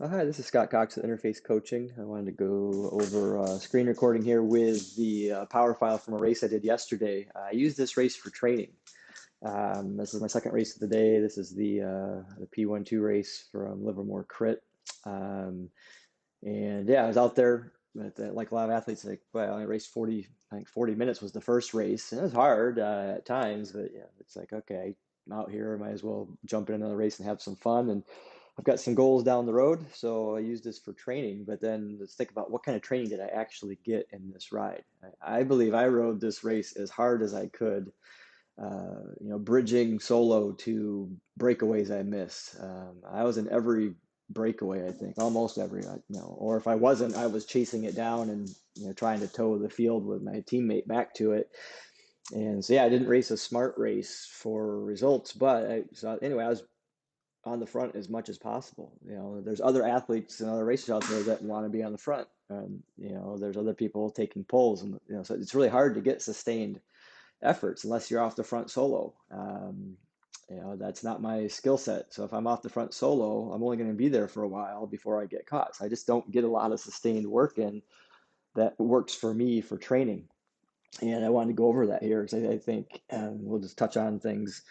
Hi, this is Scott Cox at Interface Coaching. I wanted to go over screen recording here with the power file from a race I did yesterday. I used this race for training. This is my second race of the day. This is the P12 race from Livermore Crit. Um, and yeah, I was out there, but like a lot of athletes, like, well, I raced 40, I think 40 minutes was the first race. And it was hard at times, but yeah, it's like, okay, I'm out here, I might as well jump in another race and have some fun. And I've got some goals down the road, so I use this for training. But then let's think about what kind of training did I actually get in this ride. I believe I rode this race as hard as I could, bridging solo to breakaways I missed. I was in every breakaway, I think, almost every, or if I wasn't, I was chasing it down and trying to tow the field with my teammate back to it. And so yeah, I didn't race a smart race for results, but so anyway, I was on the front as much as possible. There's other athletes and other racers out there that want to be on the front. There's other people taking poles, and so it's really hard to get sustained efforts unless you're off the front solo. That's not my skill set. So if I'm off the front solo, I'm only going to be there for a while before I get caught. So I just don't get a lot of sustained work in that works for me for training. And I wanted to go over that here because I think we'll just touch on things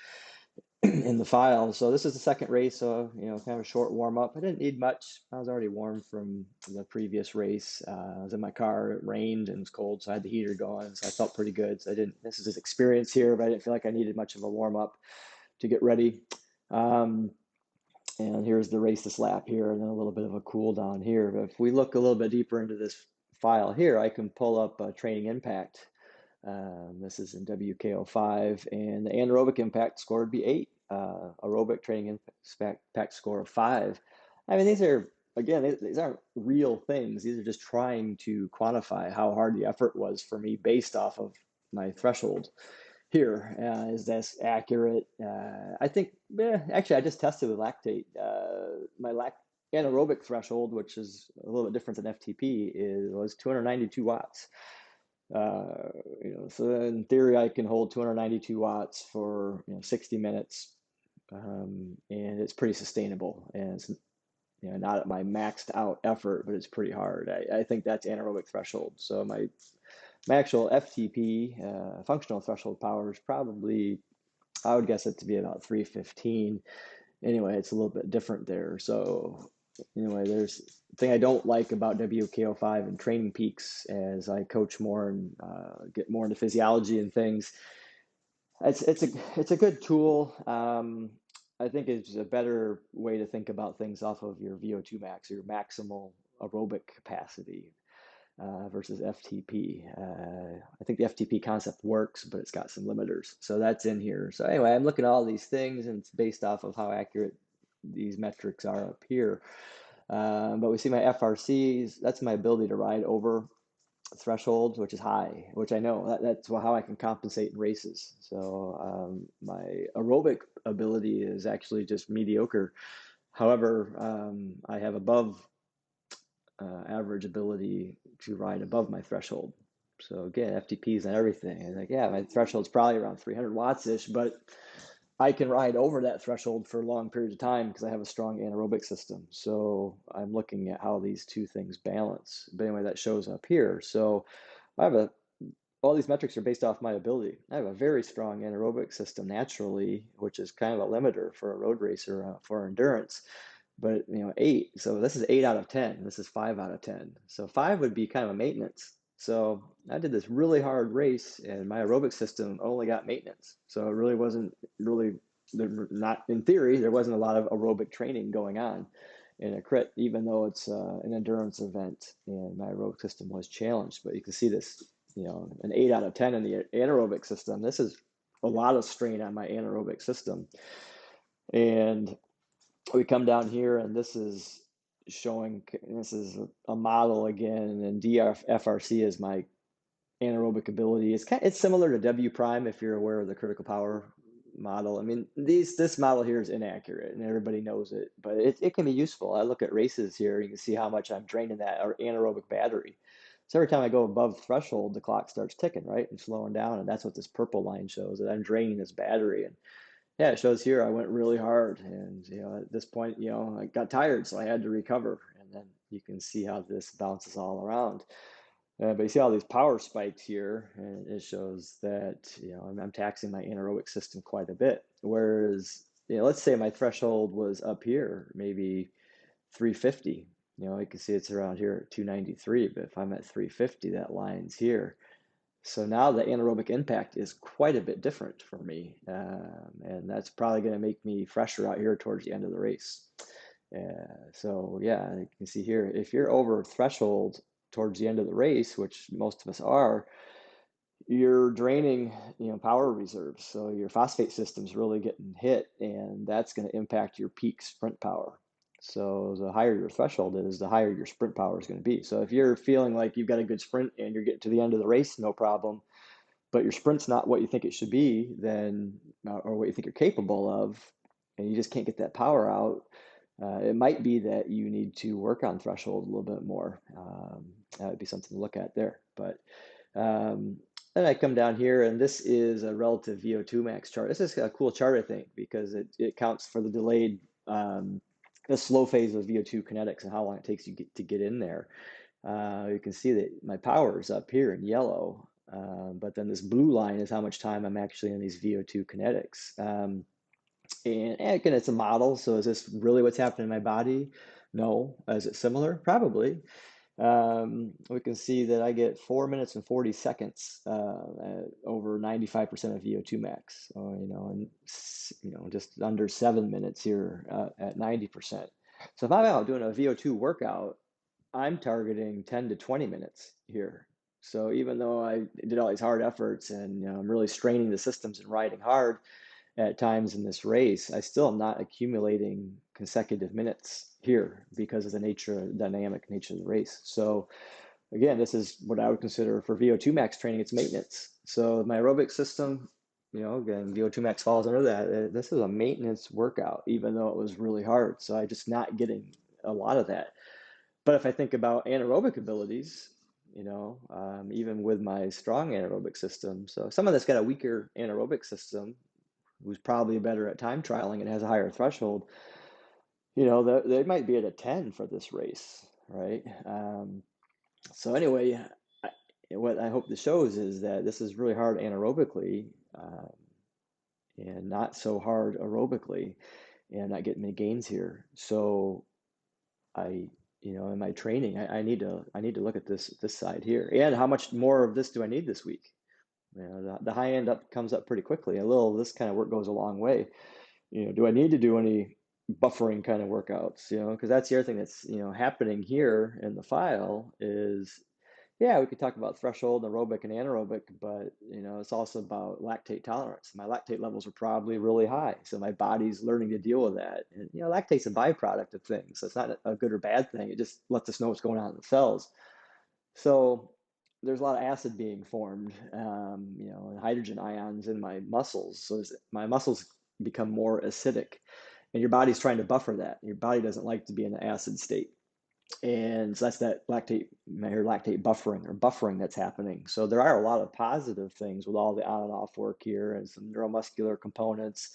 in the file. So this is the second race, so kind of a short warm up. I didn't need much. I was already warm from the previous race. I was in my car. It rained and it was cold, so I had the heater going. So I felt pretty good. So I didn't. This is just experience here, but I didn't feel like I needed much of a warm up to get ready. Um, and here's the race this lap here, and then a little bit of a cool down here. But if we look a little bit deeper into this file here, I can pull up training impact. This is in WKO5, and the anaerobic impact score would be 8. Aerobic training impact score of 5. I mean, these are, again, these aren't real things. These are just trying to quantify how hard the effort was for me based off of my threshold here. Is this accurate? I think, actually, I just tested with lactate. My anaerobic threshold, which is a little bit different than FTP, was 292 watts. So in theory, I can hold 292 watts for 60 minutes, and it's pretty sustainable. And it's not at my maxed out effort, but it's pretty hard. I think that's anaerobic threshold. So my actual FTP, functional threshold power, is probably, I would guess it to be about 315. Anyway, it's a little bit different there. So anyway, there's the thing I don't like about WKO5 and training peaks as I coach more and get more into physiology and things. It's a good tool. I think it's a better way to think about things off of your VO2 max, or your maximal aerobic capacity, versus FTP. I think the FTP concept works, but it's got some limiters. So that's in here. So anyway, I'm looking at all these things, and it's based off of how accurate these metrics are up here. But we see my FRCs. That's my ability to ride over threshold, which is high, which I know that's how I can compensate in races. So my aerobic ability is actually just mediocre. However, I have above average ability to ride above my threshold. So again, FTPs and everything. And like, yeah, my threshold's probably around 300 watts ish, but I can ride over that threshold for long periods of time because I have a strong anaerobic system. So I'm looking at how these two things balance. But anyway, that shows up here. So I have all these metrics are based off my ability. I have a very strong anaerobic system naturally, which is kind of a limiter for a road racer for endurance. But 8. So this is 8 out of 10. This is 5 out of 10. So 5 would be kind of a maintenance. So I did this really hard race, and my aerobic system only got maintenance. So it really wasn't really, not in theory, there wasn't a lot of aerobic training going on in a crit, even though it's an endurance event, and my aerobic system was challenged. But you can see this, an 8 out of 10 in the anaerobic system. This is a lot of strain on my anaerobic system. And we come down here, and this is showing, this is a model again, and DFRC is my anaerobic ability. It's similar to W prime if you're aware of the critical power model. I mean, this model here is inaccurate, and everybody knows it, but it can be useful. I look at races here, you can see how much I'm draining that anaerobic battery. So every time I go above threshold, the clock starts ticking, right, and slowing down, and that's what this purple line shows, that I'm draining this battery. And Yeah, it shows here I went really hard, and at this point, I got tired, so I had to recover. And then you can see how this bounces all around. But you see all these power spikes here, and it shows that I'm taxing my anaerobic system quite a bit. Whereas, let's say my threshold was up here, maybe 350. You can see it's around here at 293, but if I'm at 350, that line's here. So now the anaerobic impact is quite a bit different for me. And that's probably going to make me fresher out here towards the end of the race. So yeah, you can see here, if you're over threshold towards the end of the race, which most of us are, you're draining, power reserves. So your phosphate system's really getting hit, and that's going to impact your peak sprint power. So the higher your threshold is, the higher your sprint power is going to be. So if you're feeling like you've got a good sprint and you're getting to the end of the race, no problem, but your sprint's not what you think it should be, then, or what you think you're capable of, and you just can't get that power out, it might be that you need to work on threshold a little bit more. That would be something to look at there. But then I come down here, and this is a relative VO2 max chart. This is a cool chart, I think, because it counts for the delayed, the slow phase of VO2 kinetics and how long it takes you to get in there. You can see that my power is up here in yellow, but then this blue line is how much time I'm actually in these VO2 kinetics. And again, it's a model, so is this really what's happening in my body? No. Is it similar? Probably. We can see that I get 4 minutes and 40 seconds at over 95% of VO2 max. So, and just under 7 minutes here at 90%. So if I'm out doing a VO2 workout, I'm targeting 10 to 20 minutes here. So even though I did all these hard efforts and I'm really straining the systems and riding hard at times in this race, I still am not accumulating consecutive minutes here because of the dynamic nature of the race. So again, this is what I would consider for VO2 max training, it's maintenance. So my aerobic system, again, VO2 max falls under that. This is a maintenance workout, even though it was really hard. So I'm just not getting a lot of that. But if I think about anaerobic abilities, even with my strong anaerobic system, so someone that's got a weaker anaerobic system, who's probably better at time trialing and has a higher threshold, they might be at a 10 for this race, right? So anyway, what I hope this shows is that this is really hard anaerobically, and not so hard aerobically, and I'm not getting many gains here. So in my training, I need to look at this side here, and how much more of this do I need this week? The high end comes up pretty quickly. A little of this kind of work goes a long way. Do I need to do any buffering kind of workouts? Because that's the other thing that's happening here in the file is, yeah, we could talk about threshold, aerobic and anaerobic, but it's also about lactate tolerance. My lactate levels are probably really high, so my body's learning to deal with that. And lactate's a byproduct of things, so it's not a good or bad thing. It just lets us know what's going on in the cells. So there's a lot of acid being formed, and hydrogen ions in my muscles. So my muscles become more acidic, and your body's trying to buffer that. Your body doesn't like to be in an acid state. And so that's that lactate buffering or buffering that's happening. So there are a lot of positive things with all the on and off work here and some neuromuscular components,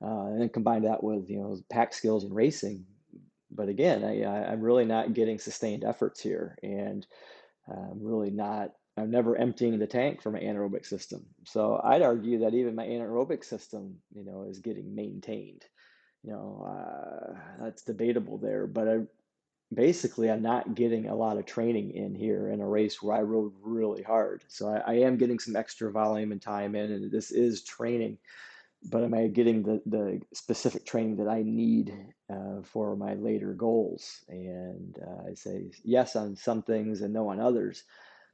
and then combine that with pack skills and racing. But again, I'm really not getting sustained efforts here, and I'm never emptying the tank for my anaerobic system. So I'd argue that even my anaerobic system, is getting maintained. That's debatable there, but basically I'm not getting a lot of training in here in a race where I rode really hard. So I am getting some extra volume and time in, and this is training, but am I getting the specific training that I need for my later goals? And I say yes on some things and no on others.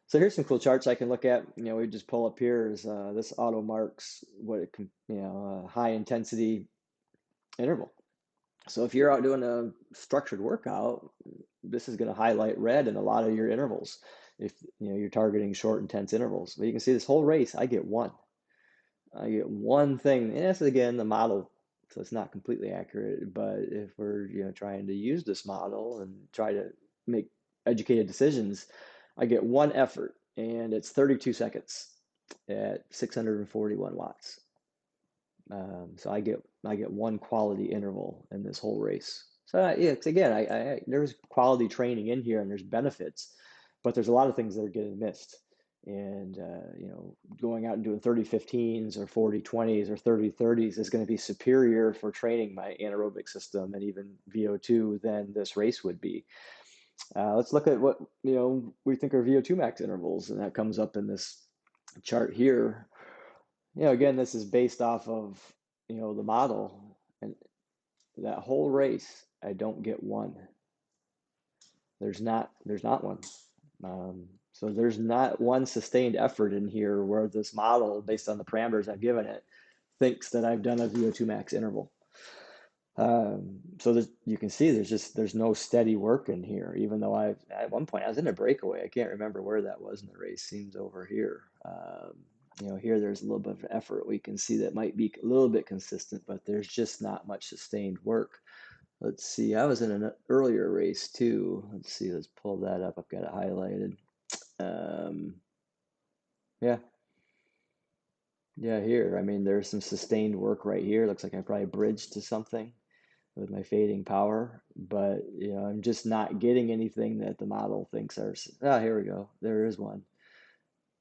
So here's some cool charts I can look at. We just pull up here is this auto marks what it can, high intensity interval. So if you're out doing a structured workout, this is going to highlight red in a lot of your intervals. If you're targeting short, intense intervals, but you can see this whole race, I get one thing, and that's again the model, so it's not completely accurate. But if we're trying to use this model and try to make educated decisions, I get one effort, and it's 32 seconds at 641 watts. So I get I get one quality interval in this whole race. So yeah, it's, again, there's quality training in here and there's benefits, but there's a lot of things that are getting missed. And going out and doing 30-15s or 40-20s or 30-30s is going to be superior for training my anaerobic system and even VO2 than this race would be. Let's look at what we think are VO2 max intervals, and that comes up in this chart here. Again, this is based off of the model, and that whole race, I don't get one. There's not one. So there's not one sustained effort in here where this model, based on the parameters I've given it, thinks that I've done a VO2 max interval. So you can see there's no steady work in here, even though at one point I was in a breakaway. I can't remember where that was in the race. Seems over here. Here there's a little bit of effort. We can see that might be a little bit consistent, but there's just not much sustained work. Let's see. I was in an earlier race too. Let's see. Let's pull that up. I've got it highlighted. Yeah. Yeah, here. I mean, there's some sustained work right here. Looks like I probably bridged to something with my fading power, but I'm just not getting anything that the model thinks are. Here we go. There is one.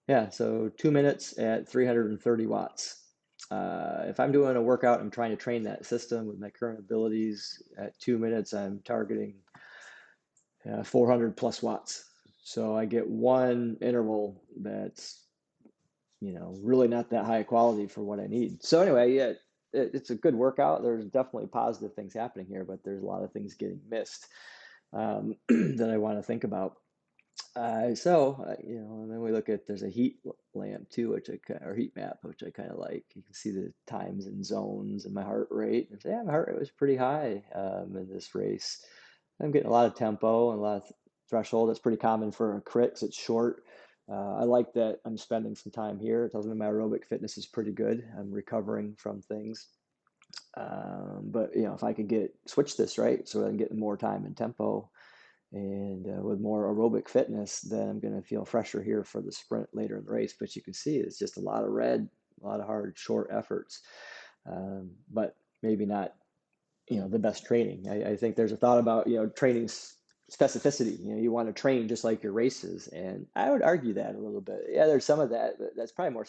Yeah, so 2 minutes at 330 watts. If I'm doing a workout, I'm trying to train that system with my current abilities. At 2 minutes, I'm targeting 400 plus watts. So I get one interval that's really not that high quality for what I need. So anyway, yeah, it's a good workout. There's definitely positive things happening here, but there's a lot of things getting missed that I want to think about. And then we look at, there's a heat lamp too, or heat map, which I kind of like. You can see the times and zones and my heart rate. And my heart rate was pretty high in this race. I'm getting a lot of tempo and a lot of threshold. That's pretty common for a crit because it's short. I like that I'm spending some time here. It tells me my aerobic fitness is pretty good. I'm recovering from things. But if I could switch this right, so I can get more time and tempo, and with more aerobic fitness, then I'm going to feel fresher here for the sprint later in the race. But you can see it's just a lot of red, a lot of hard, short efforts, but maybe not, the best training. I think there's a thought about, training specificity. You want to train just like your races, and I would argue that a little bit. Yeah, there's some of that, but that's probably more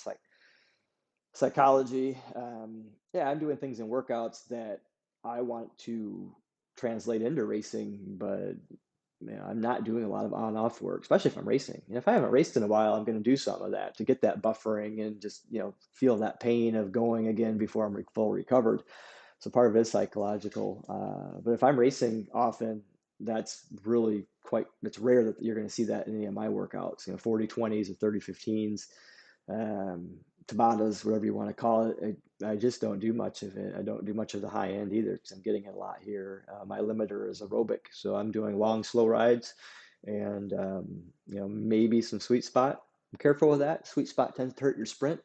psychology. I'm doing things in workouts that I want to translate into racing, but I'm not doing a lot of on-off work, especially if I'm racing. If I haven't raced in a while, I'm going to do some of that to get that buffering and just feel that pain of going again before I'm full recovered. So part of it is psychological. But if I'm racing often, that's really it's rare that you're going to see that in any of my workouts. 40-20s or 30-15s. Tabatas, whatever you want to call it. I just don't do much of it. I don't do much of the high end either because I'm getting a lot here. My limiter is aerobic, so I'm doing long, slow rides, and maybe some sweet spot. I'm careful with that. Sweet spot tends to hurt your sprint,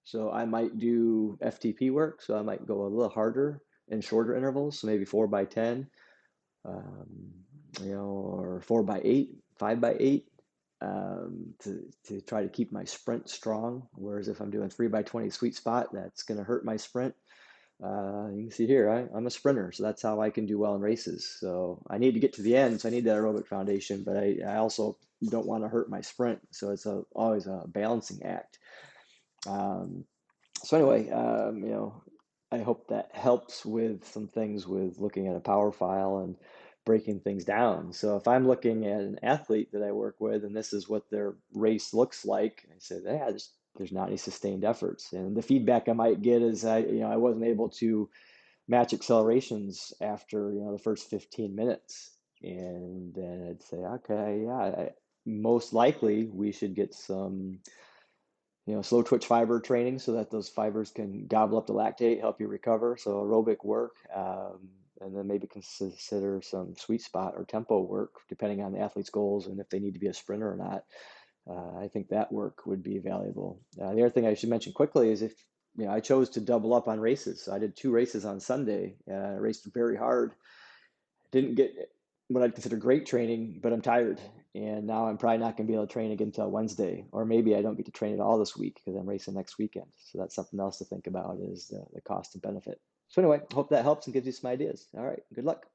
so I might do FTP work. So I might go a little harder in shorter intervals, so maybe 4x10, or 4x8, 5x8 to try to keep my sprint strong. Whereas if I'm doing 3x20 sweet spot, that's going to hurt my sprint. You can see here, I'm a sprinter, so that's how I can do well in races. So I need to get to the end, so I need that aerobic foundation, but I also don't want to hurt my sprint. So it's always a balancing act. So anyway, I hope that helps with some things with looking at a power file and breaking things down. So if I'm looking at an athlete that I work with, and this is what their race looks like, I said, yeah, there's not any sustained efforts. And the feedback I might get is I wasn't able to match accelerations after the first 15 minutes. And then I'd say, okay, yeah, most likely we should get some slow twitch fiber training so that those fibers can gobble up the lactate, help you recover. So aerobic work, and then maybe consider some sweet spot or tempo work, depending on the athlete's goals and if they need to be a sprinter or not. I think that work would be valuable. The other thing I should mention quickly is if I chose to double up on races. So I did 2 races on Sunday. I raced very hard. Didn't get what I'd consider great training, but I'm tired. And now I'm probably not going to be able to train again until Wednesday, or maybe I don't get to train at all this week because I'm racing next weekend. So that's something else to think about is the cost and benefit. So anyway, hope that helps and gives you some ideas. All right, good luck.